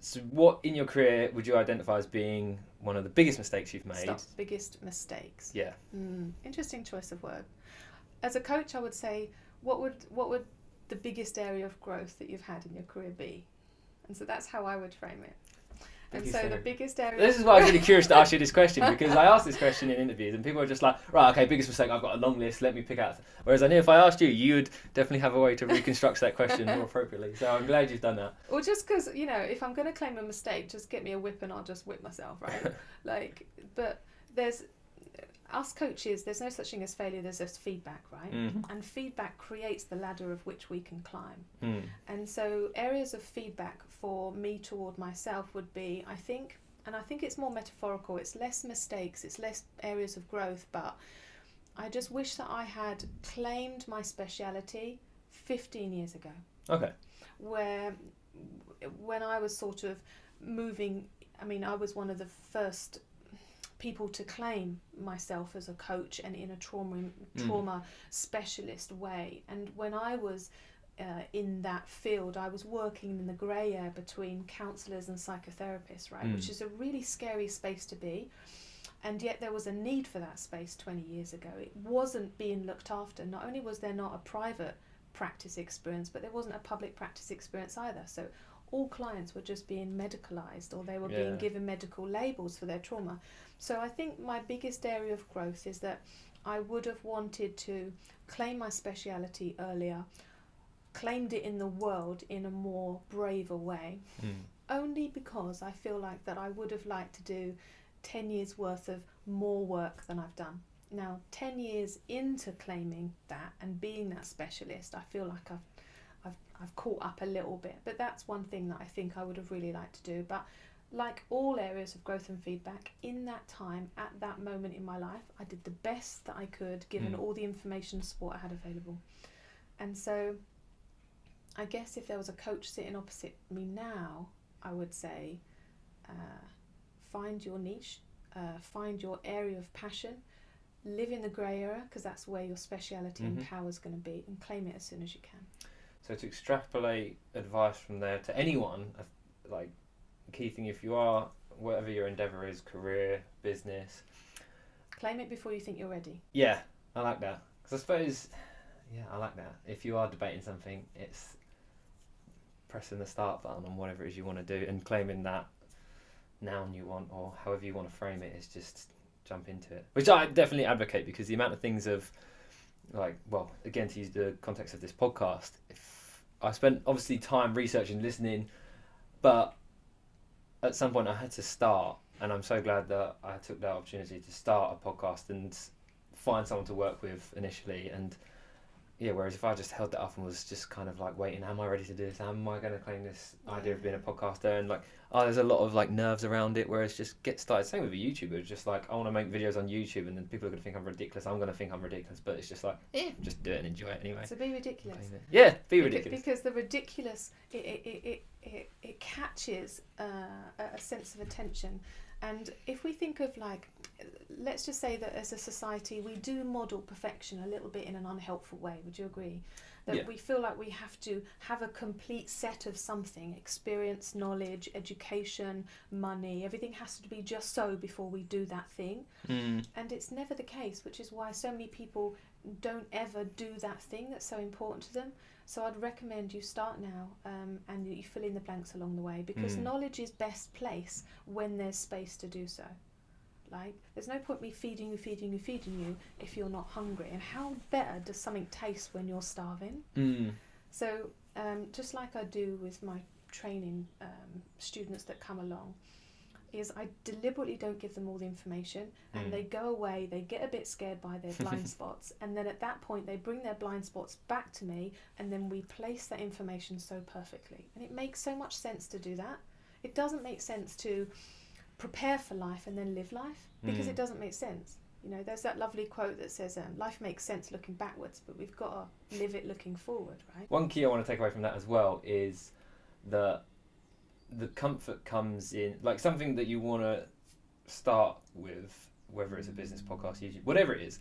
So what in your career would you identify as being one of the biggest mistakes you've made? Stop. Biggest mistakes. Yeah. Interesting choice of word. As a coach, I would say, what would the biggest area of growth that you've had in your career be? And so that's how I would frame it. And so the biggest area... This is why I was really curious to ask you this question, because I asked this question in interviews and people are just like, right, okay, biggest mistake, I've got a long list, let me pick out. Whereas I knew if I asked you, you would definitely have a way to reconstruct that question more appropriately. So I'm glad you've done that. Well, just because, if I'm going to claim a mistake, just get me a whip and I'll just whip myself, right? But there's... Us coaches, there's no such thing as failure, there's just feedback, right? Mm-hmm. And feedback creates the ladder of which we can climb. Mm. And so areas of feedback for me toward myself would be, I think it's more metaphorical, it's less mistakes, it's less areas of growth, but I just wish that I had claimed my speciality 15 years ago. Okay. When I was sort of moving, I was one of the first people to claim myself as a coach and in a trauma specialist way. And when I was in that field, I was working in the grey area between counsellors and psychotherapists, right, which is a really scary space to be. And yet there was a need for that space 20 years ago. It wasn't being looked after. Not only was there not a private practice experience, but there wasn't a public practice experience either. So all clients were just being medicalised, or they were being given medical labels for their trauma. So I think my biggest area of growth is that I would have wanted to claim my speciality earlier, claimed it in the world in a more braver way, only because I feel like that I would have liked to do 10 years worth of more work than I've done. Now, 10 years into claiming that and being that specialist, I feel like I've caught up a little bit. But that's one thing that I think I would have really liked to do. But like all areas of growth and feedback, in that time, at that moment in my life, I did the best that I could, given all the information and support I had available. And so I guess if there was a coach sitting opposite me now, I would say, find your niche, find your area of passion, live in the grey area, because that's where your speciality and power is going to be, and claim it as soon as you can. So to extrapolate advice from there to anyone, like the key thing, if you are, whatever your endeavour is, career, business, claim it before you think you're ready. Yeah, I like that. Because I suppose, I like that. If you are debating something, it's pressing the start button on whatever it is you want to do and claiming that noun you want, or however you want to frame it, is just jump into it, which I definitely advocate, because the amount of things of, like, well, again, to use the context of this podcast, if I spent obviously time researching, listening, but at some point I had to start, and I'm so glad that I took that opportunity to start a podcast and find someone to work with initially. And whereas if I just held that up and was just kind of like waiting, am I ready to do this? Am I going to claim this idea of being a podcaster? And like, there's a lot of like nerves around it, whereas just get started. Same with a YouTuber. It's just like, I want to make videos on YouTube, and then people are going to think I'm ridiculous. I'm going to think I'm ridiculous, but it's just like, just do it and enjoy it anyway. So be ridiculous. Yeah, be ridiculous. Because the ridiculous, it catches a sense of attention. And if we think of, like, let's just say that as a society we do model perfection a little bit in an unhelpful way, would you agree? That we feel like we have to have a complete set of something, experience, knowledge, education, money, everything has to be just so before we do that thing. And it's never the case, which is why so many people don't ever do that thing that's so important to them. So I'd recommend you start now, and you fill in the blanks along the way, because knowledge is best placed when there's space to do so. Like, there's no point me feeding you if you're not hungry. And how better does something taste when you're starving? So just like I do with my training students that come along, is I deliberately don't give them all the information, and they go away, they get a bit scared by their blind spots, and then at that point they bring their blind spots back to me, and then we place that information so perfectly. And it makes so much sense to do that. It doesn't make sense to prepare for life and then live life, because it doesn't make sense. You know, there's that lovely quote that says, life makes sense looking backwards, but we've got to live it looking forward, right? One key I want to take away from that as well is that the comfort comes in, like, something that you want to start with, whether it's a business, podcast, YouTube, whatever it is,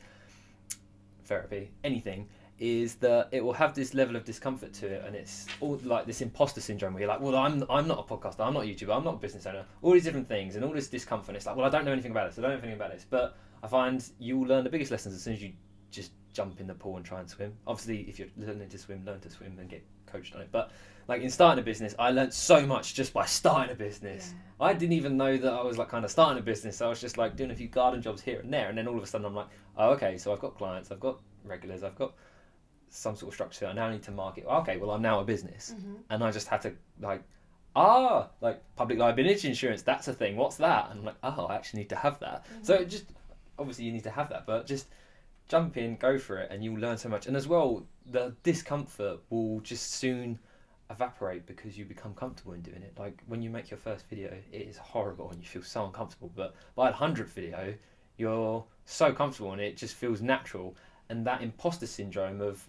therapy, anything, is that it will have this level of discomfort to it, and it's all like this imposter syndrome where you're like, well, I'm not a podcaster, I'm not a YouTuber, I'm not a business owner, all these different things, and all this discomfort. It's like, well, I don't know anything about this, I don't know anything about this. But I find you will learn the biggest lessons as soon as you just jump in the pool and try and swim. Obviously, if you're learning to swim, learn to swim and get coached on it. But like, in starting a business, I learned so much just by starting a business. I didn't even know that I was like kind of starting a business. I was just like doing a few garden jobs here and there, and then all of a sudden I'm like, oh, okay, so I've got clients, I've got regulars, I've got some sort of structure. I now need to market. Okay, well, I'm now a business, and I just had to like public liability insurance. That's a thing. What's that? And I'm like, oh, I actually need to have that. So just obviously you need to have that, but just jump in, go for it, and you'll learn so much. And as well, the discomfort will just soon evaporate because you become comfortable in doing it. Like, when you make your first video, it is horrible and you feel so uncomfortable, but by the 100th video you're so comfortable and it just feels natural. And that imposter syndrome of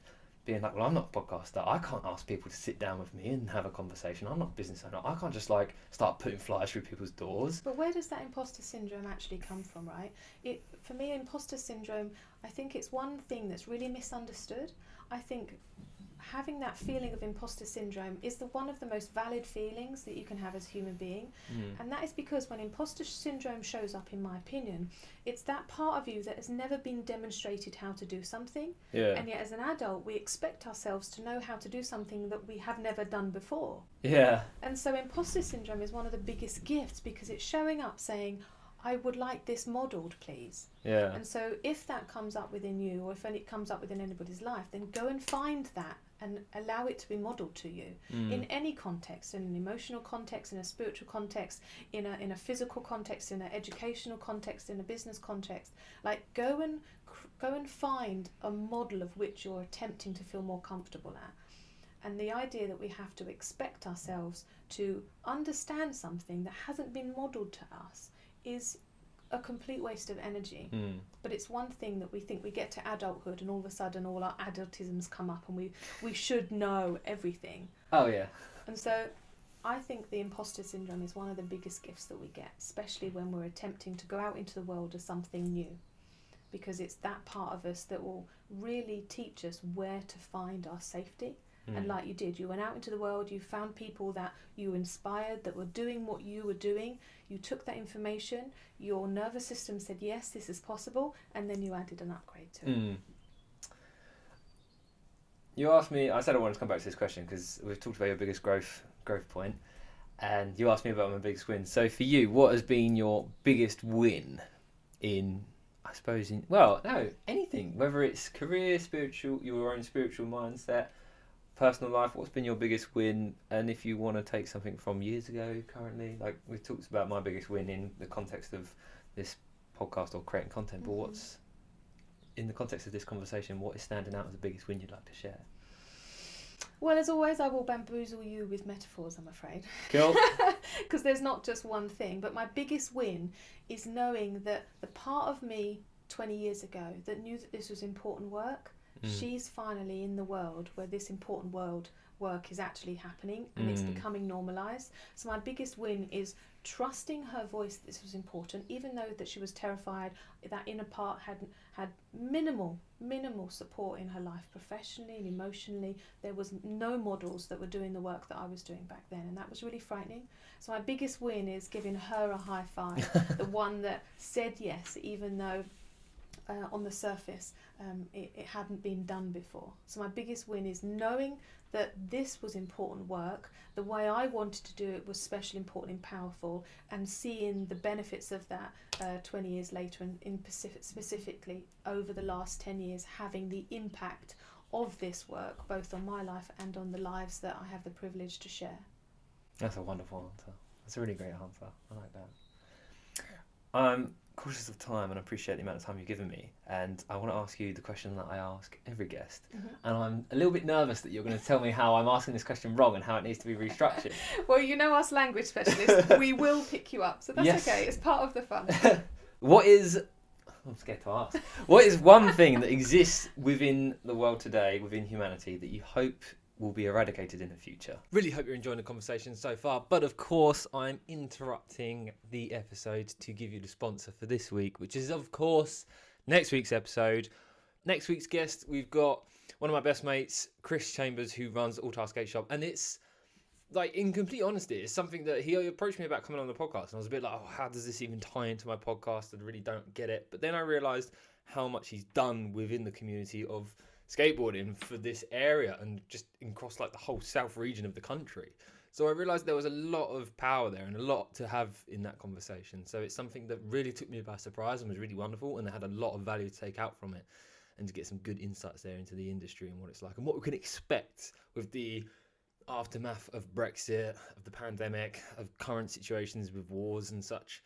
being like, well, I'm not a podcaster. I can't ask people to sit down with me and have a conversation. I'm not a business owner. I can't just like start putting flyers through people's doors. But where does that imposter syndrome actually come from, right? For me, imposter syndrome, I think it's one thing that's really misunderstood. I think having that feeling of imposter syndrome is one of the most valid feelings that you can have as a human being. And that is because when imposter syndrome shows up, in my opinion, it's that part of you that has never been demonstrated how to do something. And yet as an adult, we expect ourselves to know how to do something that we have never done before. And so imposter syndrome is one of the biggest gifts, because it's showing up saying, I would like this modelled, please. And so if that comes up within you, or if it comes up within anybody's life, then go and find that and allow it to be modelled to you in any context, in an emotional context, in a spiritual context, in a physical context, in an educational context, in a business context. Like go and find a model of which you're attempting to feel more comfortable at. And the idea that we have to expect ourselves to understand something that hasn't been modelled to us is a complete waste of energy. But it's one thing that we think we get to adulthood and all of a sudden all our adultisms come up and we should know everything. And so I think the imposter syndrome is one of the biggest gifts that we get, especially when we're attempting to go out into the world as something new, because it's that part of us that will really teach us where to find our safety. And like you did, you went out into the world, you found people that you inspired, that were doing what you were doing. You took that information, your nervous system said, yes, this is possible, and then you added an upgrade to it. You asked me, I said I wanted to come back to this question because we've talked about your biggest growth point, and you asked me about my biggest win. So for you, what has been your biggest win in, I suppose, anything, whether it's career, spiritual, your own spiritual mindset, personal life, what's been your biggest win? And if you want to take something from years ago, currently, like we've talked about my biggest win in the context of this podcast or creating content, but what's, in the context of this conversation, what is standing out as the biggest win you'd like to share? Well, as always, I will bamboozle you with metaphors, I'm afraid. Cool. Because there's not just one thing, but my biggest win is knowing that the part of me 20 years ago that knew that this was important work, she's finally in the world where this important work is actually happening and it's becoming normalised. So my biggest win is trusting her voice that this was important, even though that she was terrified. That inner part had minimal support in her life, professionally and emotionally. There was no models that were doing the work that I was doing back then, and that was really frightening. So my biggest win is giving her a high five, the one that said yes, even though on the surface it hadn't been done before. So my biggest win is knowing that this was important work, the way I wanted to do it was special, important and powerful, and seeing the benefits of that 20 years later, and specifically over the last 10 years, having the impact of this work both on my life and on the lives that I have the privilege to share. That's a wonderful answer. That's a really great answer. I like that. I'm cautious of time and I appreciate the amount of time you've given me, and I want to ask you the question that I ask every guest, and I'm a little bit nervous that you're going to tell me how I'm asking this question wrong and how it needs to be restructured. Well, you know us language specialists, we will pick you up, so that's okay, it's part of the fun. I'm scared to ask. What is one thing that exists within the world today, within humanity, that you hope will be eradicated in the future? Really hope you're enjoying the conversation so far, but of course I'm interrupting the episode to give you the sponsor for this week, which is of course next week's episode. Next week's guest, we've got one of my best mates, Chris Chambers, who runs All Task Skate Shop, and it's like, in complete honesty, it's something that he approached me about coming on the podcast, and I was a bit like, oh, how does this even tie into my podcast? I really don't get it. But then I realised how much he's done within the community of skateboarding for this area and just across like the whole south region of the country. So I realised there was a lot of power there and a lot to have in that conversation. So it's something that really took me by surprise and was really wonderful, and I had a lot of value to take out from it and to get some good insights there into the industry and what it's like and what we can expect with the aftermath of Brexit, of the pandemic, of current situations with wars and such.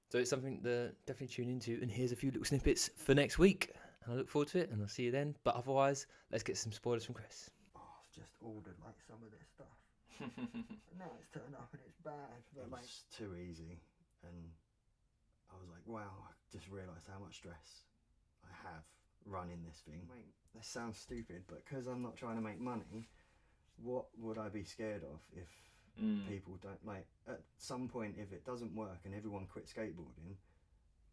So it's something to definitely tune into, and here's a few little snippets for next week. And I look forward to it, and I'll see you then. But otherwise, let's get some spoilers from Chris. Oh, I've just ordered like some of this stuff. Now it's turned up and it's bad. But it was too easy, and I was like, wow, I just realised how much stress I have running this thing. Mate, this sounds stupid, but because I'm not trying to make money, what would I be scared of if people don't, like, at some point, if it doesn't work and everyone quit skateboarding,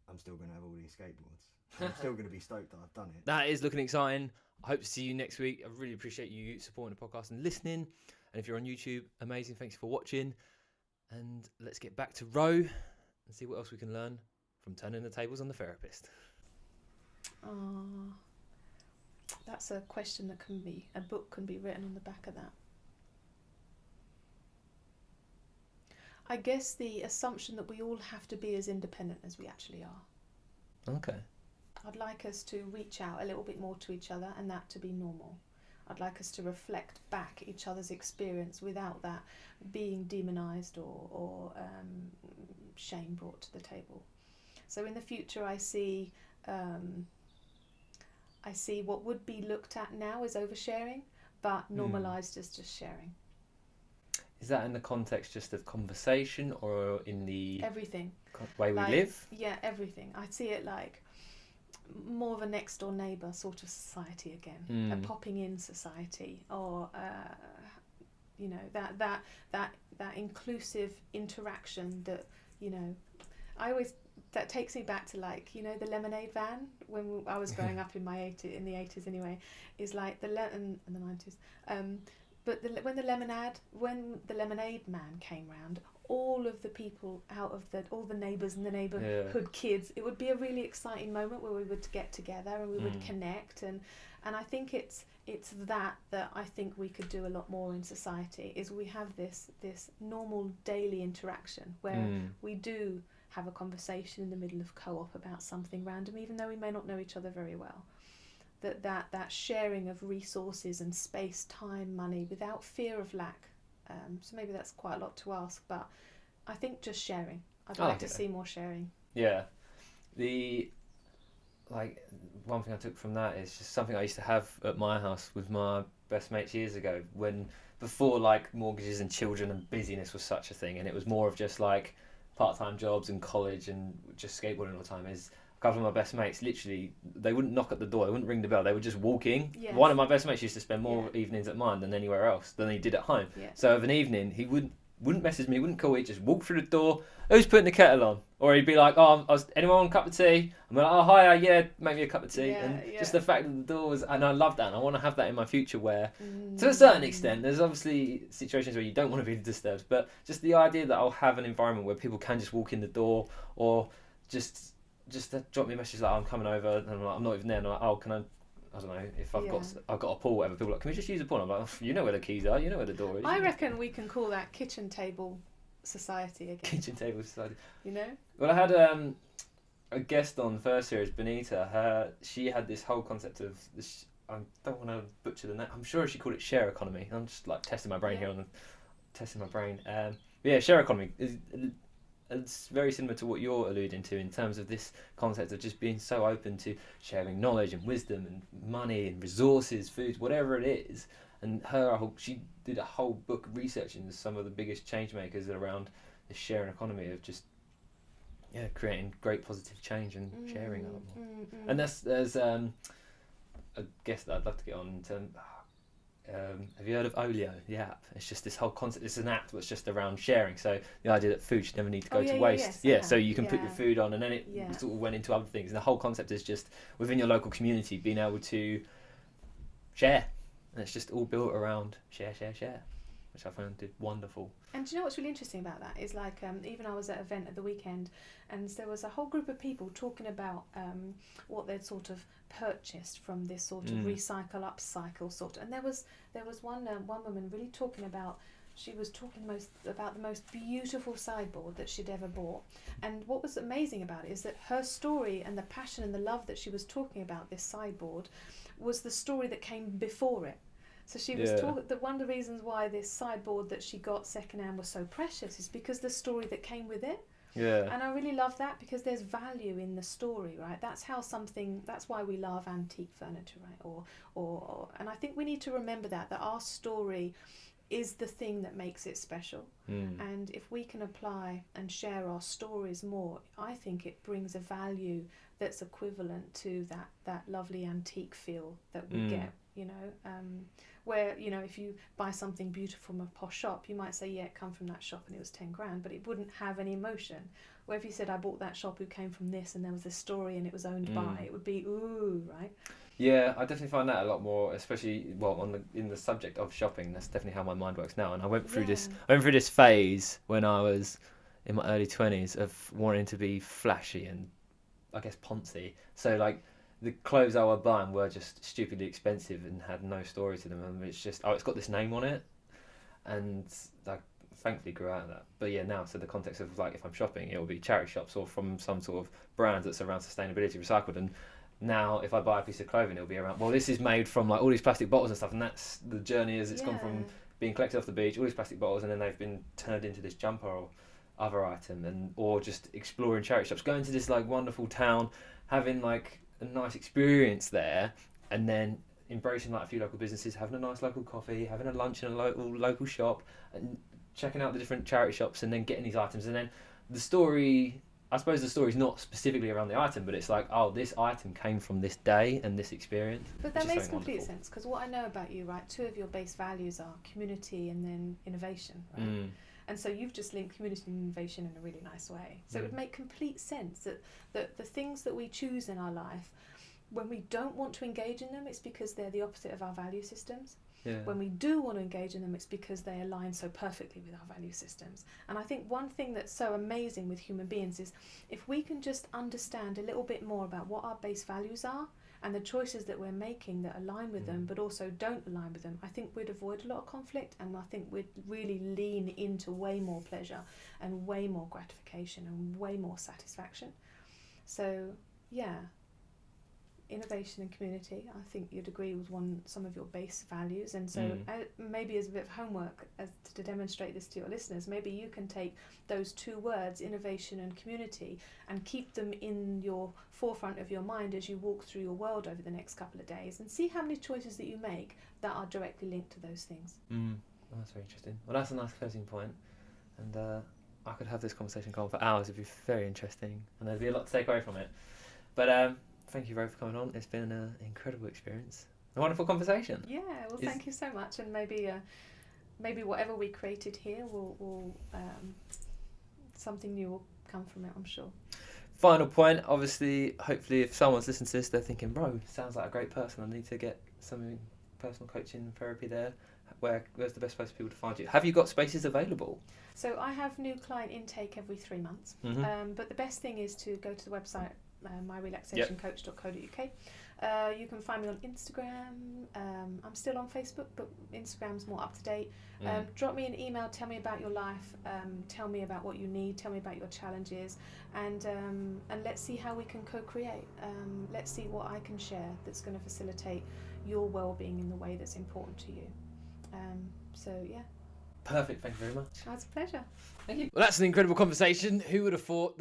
I'm still going to have all these skateboards. I'm still going to be stoked that I've done it. That is looking exciting. I hope to see you next week. I really appreciate you supporting the podcast and listening. And if you're on YouTube, amazing. Thanks for watching. And let's get back to Ro and see what else we can learn from turning the tables on the therapist. That's a question that a book can be written on the back of that. I guess the assumption that we all have to be as independent as we actually are. Okay. I'd like us to reach out a little bit more to each other and that to be normal. I'd like us to reflect back each other's experience without that being demonised or shame brought to the table. So in the future I see what would be looked at now as oversharing, but normalised as just sharing. Is that in the context just of conversation or in the everything way we live? Yeah, everything. I see it like more of a next door neighbour sort of society again, a popping in society, or that inclusive interaction that that takes me back to, like, the lemonade van when I was growing up in the 80s anyway, is like and the 90s. But when the lemonade man came round, all of the people all the neighbours and the neighbourhood kids, it would be a really exciting moment where we would get together and we would connect, and I think it's that I think we could do a lot more in society, is we have this normal daily interaction where we do have a conversation in the middle of co-op about something random, even though we may not know each other very well. That sharing of resources and space, time, money, without fear of lack. So maybe that's quite a lot to ask, but I think just sharing. I'd like to see more sharing. Yeah. One thing I took from that is just something I used to have at my house with my best mates years ago, before like mortgages and children and busyness was such a thing, and it was more of just like part-time jobs and college and just skateboarding all the time. Is a couple of my best mates, literally, they wouldn't knock at the door, they wouldn't ring the bell, they would just walk in. Yes. One of my best mates used to spend more evenings at mine than anywhere else than he did at home. Yeah. So of an evening, he wouldn't message me, wouldn't call, he'd just walk through the door, who's putting the kettle on? Or he'd be like, anyone want a cup of tea? I'm like, oh, hi, yeah, make me a cup of tea. Just the fact that the door was, and I love that, and I want to have that in my future where, to a certain extent, there's obviously situations where you don't want to be disturbed, but just the idea that I'll have an environment where people can just walk in the door, or just drop me a message like, I'm coming over, and I'm like, I'm not even there, and I'm like, oh, can I don't know, if I've got a pool, whatever, people are like, can we just use a pool? I'm like, you know where the keys are, you know where the door is. I reckon we can call that kitchen table society again. Kitchen table society. Well, I had a guest on the first series, Benita. She had this whole concept of this. I don't want to butcher the name. I'm sure she called it share economy. I'm just like testing my brain here testing my brain. Share economy is. It's very similar to what you're alluding to in terms of this concept of just being so open to sharing knowledge and wisdom and money and resources, food, whatever it is. And she did a whole book researching some of the biggest change makers around the sharing economy of just creating great positive change and sharing a lot more. And there's a guest that I'd love to get on in terms. Have you heard of Olio, the app? It's just this whole concept. It's an app that's just around sharing. So the idea that food should never need to go to waste. So you can put your food on, and then it sort of went into other things. And the whole concept is just within your local community being able to share. And it's just all built around share, which I found wonderful. And do you know what's really interesting about that is, like, even I was at an event at the weekend, and there was a whole group of people talking about what they'd sort of purchased from this sort of recycle, upcycle sort of, and there was one woman really talking about. She was talking about the most beautiful sideboard that she'd ever bought, and what was amazing about it is that her story and the passion and the love that she was talking about this sideboard was the story that came before it. So she was talking that one of the reasons why this sideboard that she got secondhand was so precious is because the story that came with it. Yeah. And I really love that, because there's value in the story, right? That's why we love antique furniture, right? And I think we need to remember that our story is the thing that makes it special. And if we can apply and share our stories more, I think it brings a value that's equivalent to that lovely antique feel that we get, you know, where, you know, if you buy something beautiful from a posh shop, you might say, yeah, it come from that shop and it was 10 grand, but it wouldn't have any emotion. Where if you said, I bought that shop who came from this and there was this story and it was owned by, it would be, ooh, right? Yeah, I definitely find that a lot more, especially in the subject of shopping. That's definitely how my mind works now. And I went through this phase when I was in my early 20s of wanting to be flashy and, I guess, poncy. So like the clothes I was buying were just stupidly expensive and had no story to them, and it's just, it's got this name on it, and like thankfully grew out of that. But yeah, now, so the context of like if I'm shopping, it will be charity shops or from some sort of brand that's around sustainability, recycled. And now if I buy a piece of clothing, it'll be around, well, this is made from like all these plastic bottles and stuff, and that's the journey as it's gone from being collected off the beach, all these plastic bottles, and then they've been turned into this jumper or other item, and or just exploring charity shops, going to this like wonderful town, having like a nice experience there, and then embracing like a few local businesses, having a nice local coffee, having a lunch in a local shop, and checking out the different charity shops, and then getting these items. And then the story, I suppose the story's not specifically around the item, but it's like, oh, this item came from this day and this experience. But that makes complete sense, because what I know about you, right, 2 of your base values are community and then innovation, right? And so you've just linked community and innovation in a really nice way. So it would make complete sense that the things that we choose in our life, when we don't want to engage in them, it's because they're the opposite of our value systems. When we do want to engage in them, it's because they align so perfectly with our value systems. And I think one thing that's so amazing with human beings is if we can just understand a little bit more about what our base values are and the choices that we're making that align with them but also don't align with them, I think we'd avoid a lot of conflict, and I think we'd really lean into way more pleasure and way more gratification and way more satisfaction. So yeah, innovation and community, I think you'd agree with some of your base values. And so maybe as a bit of homework to demonstrate this to your listeners, maybe you can take those 2 words, innovation and community, and keep them in your forefront of your mind as you walk through your world over the next couple of days, and see how many choices that you make that are directly linked to those things. Well, that's very interesting. Well, that's a nice closing point, and I could have this conversation going for hours. It'd be very interesting, and there'd be a lot to take away from it. But thank you, Ro, for coming on. It's been an incredible experience. A wonderful conversation. Yeah, well, thank you so much. And maybe whatever we created here will something new will come from it, I'm sure. Final point, obviously, hopefully if someone's listening to this, they're thinking, bro, sounds like a great person. I need to get some personal coaching and therapy there. Where's the best place for people to find you? Have you got spaces available? So I have new client intake every 3 months. But the best thing is to go to the website, MyRelaxationCoach.co.uk. You can find me on Instagram. I'm still on Facebook, but Instagram's more up to date. Drop me an email, tell me about your life, tell me about what you need, tell me about your challenges, and let's see how we can co-create. Let's see what I can share that's going to facilitate your well-being in the way that's important to you. So yeah. Perfect, thank you very much. Oh, it's a pleasure. Thank you. Well, that's an incredible conversation. Who would have thought?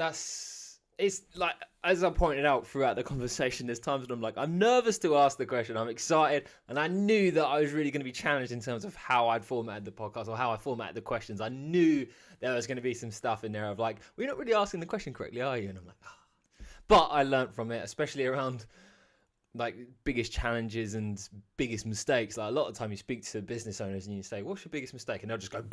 It's like, as I pointed out throughout the conversation, there's times when I'm like, I'm nervous to ask the question, I'm excited, and I knew that I was really going to be challenged in terms of how I'd formatted the podcast or how I formatted the questions. I knew there was going to be some stuff in there of like, well, you're not really asking the question correctly, are you? And I'm like, oh. But I learned from it, especially around like biggest challenges and biggest mistakes. Like a lot of time you speak to business owners and you say, what's your biggest mistake? And they'll just go,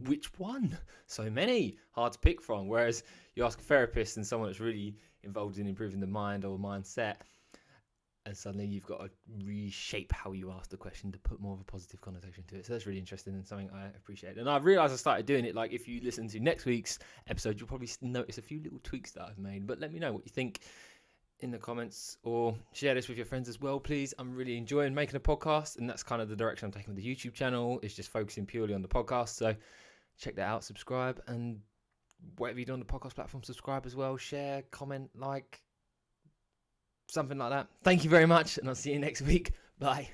which one? So many, hard to pick from. Whereas you ask a therapist and someone that's really involved in improving the mind or mindset, and suddenly you've got to reshape how you ask the question to put more of a positive connotation to it. So that's really interesting and something I appreciate. And I've realised I started doing it. Like if you listen to next week's episode, you'll probably notice a few little tweaks that I've made. But let me know what you think in the comments, or share this with your friends as well, please. I'm really enjoying making a podcast, and that's kind of the direction I'm taking with the YouTube channel. It's just focusing purely on the podcast. So check that out, subscribe, and whatever you do on the podcast platform, subscribe as well, share, comment, like, something like that. Thank you very much, and I'll see you next week. Bye.